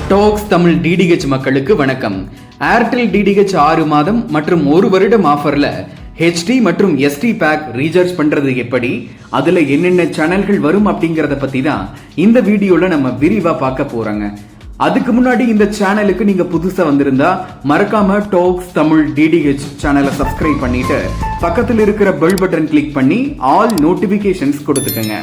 Tax Tamil DTH மக்களுக்கு வணக்கம். Airtel DTH 6 மாதம் மற்றும் 1 வருடம் ஆஃபர்ல ஹெச்டி மற்றும் எஸ்டி பேக் ரீசார்ஜ் பண்றது எப்படி, அதுல என்னென்ன சேனல்கள் வரும் அப்படிங்கறத பத்தி தான் இந்த வீடியோல நம்ம விரிவா பார்க்க போறோங்க. அதுக்கு முன்னாடி இந்த சேனலுக்கு நீங்க புதுசா வந்திருந்தா மறக்காம டாக்ஸ் தமிழ் டிடிஹெச் சேனலை சப்ஸ்கிரைப் பண்ணிட்டு பக்கத்தில் இருக்கிற பெல் பட்டன் கிளிக் பண்ணி ஆல் நோட்டிபிகேஷன்ஸ் கொடுத்துக்கங்க.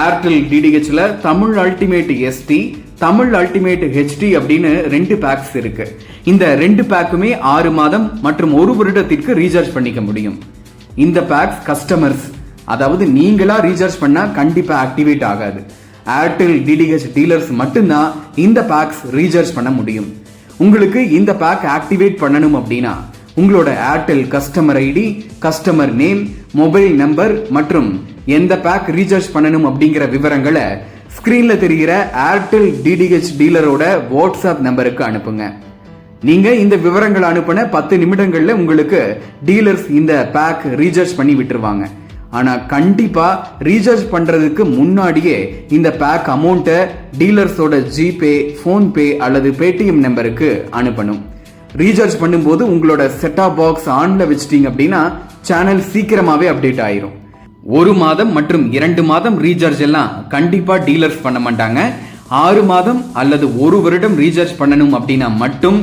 ஏர்டெல் டிடிஹெச்ல Tamil ultimate SD, Tamil ultimate HD அப்படின்னு 2 பேக்ஸ் இருக்கு. இந்த 2 பேக்குமே 6 மாதம் மற்றும் 1 வருடத்திற்கு ரீசார்ஜ் பண்ணிக்க முடியும். இந்த பேக்ஸ் கஸ்டமர்ஸ், அதாவது நீங்களா ரீசார்ஜ் பண்ணா கண்டிப்பா ஆக்டிவேட் ஆகாது. ஏர்டெல் டிடிஹெச் டீலர்ஸ் மட்டும்தான் இந்த பேக்ஸ் ரீசார்ஜ் பண்ண முடியும். உங்களுக்கு இந்த பேக் ஆக்டிவேட் பண்ணணும் அப்படின்னா உங்களோட Airtel customer ID, customer name, mobile number மற்றும் எந்த பேக் ரீசார்ஜ் பண்ணணும் அப்படிங்கிற விவரங்களை ஸ்கிரீன்ல தெரிகிற ஏர்டெல் டிடிஹெச் டீலரோட வாட்ஸ்அப் நம்பருக்கு அனுப்புங்க. நீங்க இந்த விவரங்களை அனுப்பின 10 நிமிடங்கள்ல உங்களுக்கு டீலர்ஸ் இந்த பேக் ரீசார்ஜ் பண்ணி விட்டுருவாங்க. ஆனா கண்டிப்பா ரீசார்ஜ் பண்றதுக்கு முன்னாடியே இந்த பேக் அமௌண்ட்டை டீலர்ஸோட ஜிபே, போன்பே அல்லது பேடிஎம் நம்பருக்கு அனுப்பணும். ரீசார்ஜ் பண்ணும்போது உங்களோட செட்டாப் பாக்ஸ் ஆன்ல வச்சிட்டீங்க அப்படின்னா சேனல் சீக்கிரமாவே அப்டேட் ஆயிரும். 1 மாதம் மற்றும் 2 மாதம் ரீசார்ஜ் எல்லாம் கண்டிப்பா டீலர்ஸ் பண்ண மாட்டாங்க. 6 மாதம் அல்லது 1 வருடம் ரீசார்ஜ் பண்ணணும் அப்படின்னா மட்டும்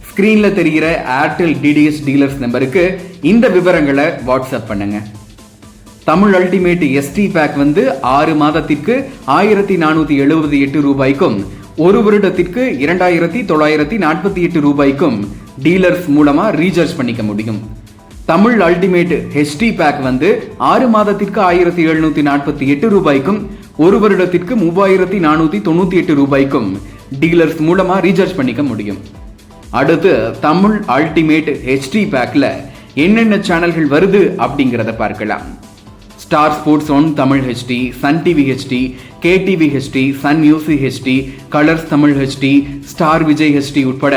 ஸ்கிரீன்ல தெரிகிற ஏர்டெல் டிடிஹெச் டீலர்ஸ் நம்பருக்கு இந்த விவரங்களை வாட்ஸ்அப் பண்ணுங்க. தமிழ் அல்டிமேட் எஸ்டி பேக் 6 மாதத்திற்கு 1478 ரூபாய்க்கும் 1 வருடத்திற்கு 2948 ரூபாய்க்கும் டீலர்ஸ் மூலமா ரீசார்ஜ் பண்ணிக்க முடியும். தமிழ் அல்டிமேட் ஹெச்டி பேக் 6 மாதத்திற்கு 1748 ரூபாய்க்கும் 1 வருடத்திற்கு 3498 ரூபாய்க்கும் டீலர்ஸ் மூலமா ரீசார்ஜ் பண்ணிக்க முடியும். அடுத்து தமிழ் அல்டிமேட் ஹெச்டி பேக்ல என்னென்ன சேனல்கள் வருது அப்படிங்கறத பார்க்கலாம். Star Sports one Tamil HD, Sun TV HD, KTV HD, Sun Music HD, Colors Tamil HD, Star Vijay HD உட்பட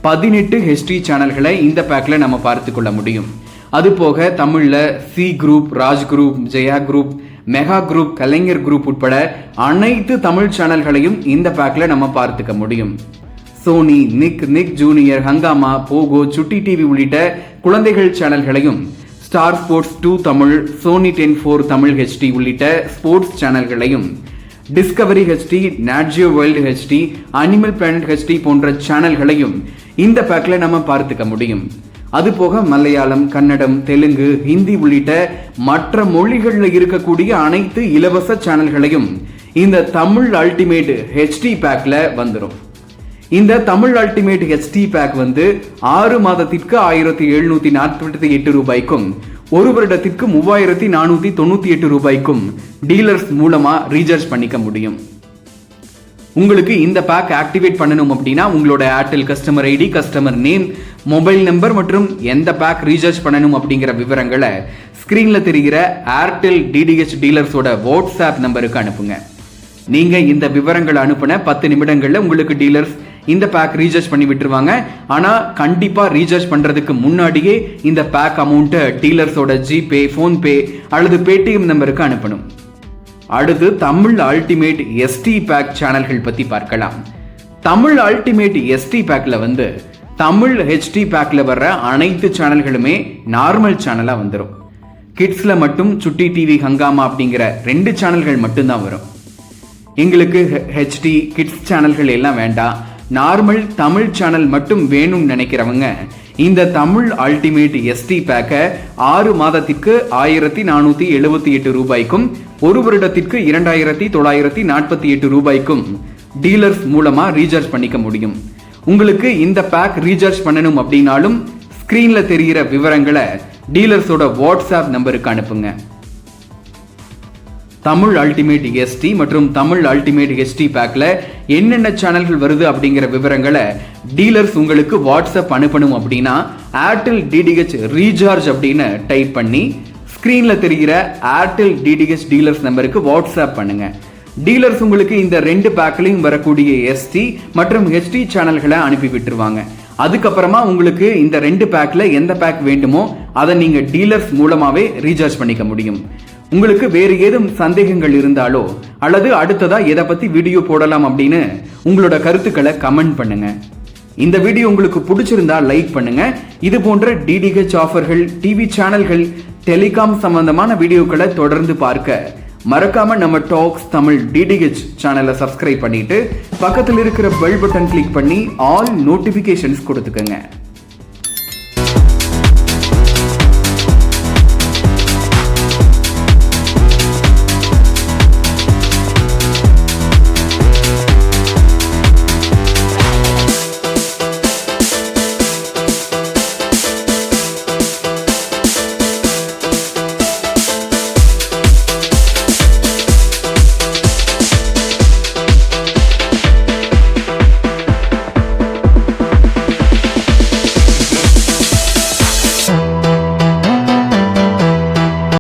18 ஹெச்டி சேனல்களை இந்த பேக்ல நம்ம பார்த்து கொள்ள முடியும். அது போக தமிழ்ல சி group, Raj group, Jaya group, Mega group, Kalaignar group உட்பட அனைத்து தமிழ் சேனல்களையும் இந்த பேக்ல நம்ம பார்த்துக்க முடியும். Sony, Nick Junior, Hungama, Pogo, Chutti TV உள்ளிட்ட குழந்தைகள் சேனல்களையும், Star Sports 2 Tamil, Sony 10 Tamil HD உள்ளிட்ட ஸ்போர்ட்ஸ் சேனல்களையும், Discovery HD, NatGeo World HD, Animal Planet HD போன்ற சேனல்களையும் இந்த பேக்ல நம்ம பார்த்துக்க முடியும். அதுபோக மலையாளம், கன்னடம், தெலுங்கு, ஹிந்தி உள்ளிட்ட மற்ற மொழிகளில் இருக்கக்கூடிய அனைத்து இலவச சேனல்களையும் இந்த தமிழ் அல்டிமேட் ஹெச்டி பேக்ல வந்துடும். இந்த தமிழ் அல்டிமேட் ஹெச்டி பேக் 6 மாதத்திற்கு 1748 ரூபாய்க்கும் 1 வருடத்திற்கு 3498 ரூபாய்க்கும் டீலர்ஸ் மூலமா ரீசார்ஜ் பண்ணிக்க முடியும். உங்களுக்கு இந்த பேக் ஆக்டிவேட் பண்ணணும் அப்படின்னா உங்களோட Airtel customer ID, customer name, mobile number மற்றும் எந்த பேக் ரீசார்ஜ் பண்ணணும் அப்படிங்கிற விவரங்களை ஸ்கிரீன்ல தெரிகிற ஏர்டெல் டிடிஹெச் டீலர்ஸோட வாட்ஸ்அப் நம்பருக்கு அனுப்புங்க. நீங்க இந்த விவரங்களை அனுப்பின 10 நிமிடங்கள்ல உங்களுக்கு டீலர்ஸ் இந்த பேக் ரீசார்ஜ் பண்ணி விட்டுருவாங்க. ஆனா கண்டிப்பா ரீசார்ஜ் பண்றதுக்கு முன்னாடியே இந்த பேக் அமௌண்ட்டை டீலர்ஸோட ஜிபே, போன்பே அல்லது பேடிஎம் நம்பருக்கு அனுப்பணும். அடுத்து தமிழ் அல்டிமேட் எஸ்டி பேக் சேனல்கள் பத்தி பார்க்கலாம். தமிழ் அல்டிமேட் எஸ்டி பேக்ல தமிழ் ஹெச்டி பேக்ல வர்ற அனைத்து சேனல்களுமே நார்மல் சேனலா வந்துடும். கிட்ஸ்ல மட்டும் சுட்டி டிவி, ஹங்காமா அப்படிங்கிற 2 சேனல்கள் மட்டும்தான் வரும். எங்களுக்கு ஹெச்டி கிட்ஸ் சேனல்கள் எல்லாம் வேண்டாம், நார்மல் தமிழ் சேனல் மட்டும் வேணும்னு நினைக்கிறவங்க இந்த தமிழ் அல்டிமேட் எஸ்டி பேக்கை 6 மாதத்திற்கு 1478 ரூபாய்க்கும் 1 வருடத்திற்கு 2948 ரூபாய்க்கும் டீலர்ஸ் மூலமா ரீசார்ஜ் பண்ணிக்க முடியும். உங்களுக்கு இந்த பேக் ரீசார்ஜ் பண்ணணும் அப்படின்னாலும் ஸ்கிரீன்ல தெரிகிற விவரங்களை டீலர்ஸோட வாட்ஸ்அப் நம்பருக்கு அனுப்புங்க. தமிழ் அல்டிமேட் எஸ்டி மற்றும் தமிழ் அல்டிமேட் ஹெச்டி பேக்ல என்னென்ன சேனல்கள் வருது அப்படிங்கிற விவரங்களை டீலர்ஸ் உங்களுக்கு வாட்ஸ்அப் அனுப்பணும் அப்படின்னா ஏர்டெல் டிடிஹெச் ரீசார்ஜ் அப்படின்னு டைப் பண்ணி ஸ்கிரீன்ல தெரிகிற ஏர்டெல் டிடிஹெச் டீலர்ஸ் நம்பருக்கு வாட்ஸ்அப் பண்ணுங்க. டீலர்ஸ் உங்களுக்கு இந்த 2 பேக்லையும் வரக்கூடிய எஸ்டி மற்றும் ஹெச்டி சேனல்களை அனுப்பி விட்டுருவாங்க. அதுக்கப்புறமா உங்களுக்கு இந்த 2 பேக்ல எந்த பேக் வேண்டுமோ அதை நீங்க டீலர்ஸ் மூலமாவே ரீசார்ஜ் பண்ணிக்க முடியும். உங்களுக்கு வேறு ஏதும் சந்தேகங்கள் இருந்தாலோ அல்லது அடுத்ததா எதை பத்தி வீடியோ போடலாம் அப்படின்னு உங்களோட கருத்துக்களை கமெண்ட் பண்ணுங்க. இந்த வீடியோ உங்களுக்கு பிடிச்சிருந்தா லைக் பண்ணுங்க. இது போன்ற டிடிஹெச் ஆஃபர்கள், டிவி சேனல்கள், டெலிகாம் சம்பந்தமான வீடியோக்களை தொடர்ந்து பார்க்க மறக்காம நம்ம டாக்ஸ் தமிழ் டிடிஹெச் சேனலை சப்ஸ்கிரைப் பண்ணிட்டு பக்கத்தில் இருக்கிற பெல் பட்டன் கிளிக் பண்ணி ஆல் நோட்டிபிகேஷன்ஸ் கொடுத்துக்கங்க.